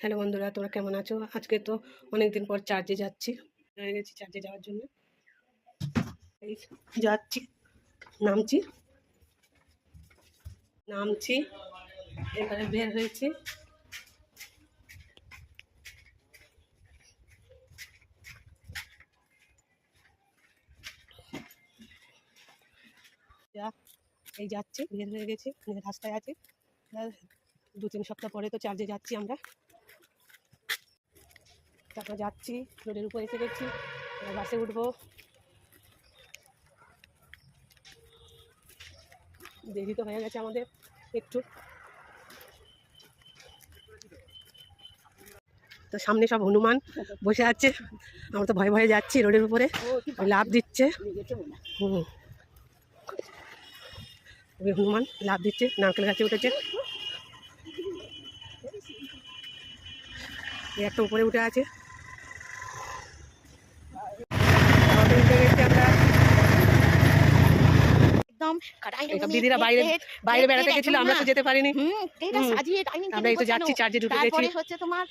Hello বন্ধুরা, তোমরা কেমন আছো? আজকে তো অনেকদিন পর চার্জে যাচ্ছি, হয়ে গেছি চার্জে যাওয়ার জন্য। এই যাচ্ছি, নামছি নামছি এবারে বের হয়েছি। এই যাচ্ছি, বের হয়ে গেছি, রাস্তায় আছি। 2-3 সপ্তাহ পরে তো চার্জে যাচ্ছি আমরা। তারপর যাচ্ছি, রোডের উপর এসে গেছি, বাসে উঠবো। দেরি তো হয়ে গেছে আমাদের একটু। তো সামনে সব হনুমান বসে আছে, আমরা তো ভয়ে ভয়ে যাচ্ছি রোডের উপরে, লাফ দিচ্ছে। হনুমান লাফ দিচ্ছে, নারকেল গাছে উঠেছে, একটা উপরে উঠে আছে। দিদিরা বাইরে বেড়াতে গেছিল, আমরা তো যেতে পারিনি। আমরা এই তো যাচ্ছি, চার্জে ঢুকে গেছি। হচ্ছে তোমার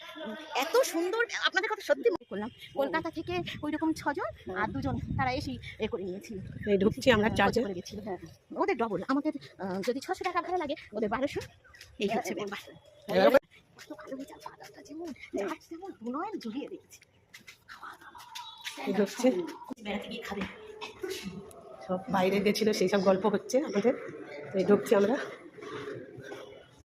এত সুন্দর, আপনাদের কথা সত্যি মনে করলাম। কলকাতা থেকে ওইরকম 6 জন আর 2 জন তারা এসে করে নিয়েছিল। এই ঢুকছি আমরা চার্জে। গেছিল, হ্যাঁ ওদের ডবল। আমাদের যদি 600 টাকা ভাড়া লাগে, ওদের 1200। এই হচ্ছে ব্যাপার। জড়িয়ে দিয়েছি। সব বাইরে গেছিল, সেই সব গল্প হচ্ছে আমাদের। এই ঢুকছি আমরা।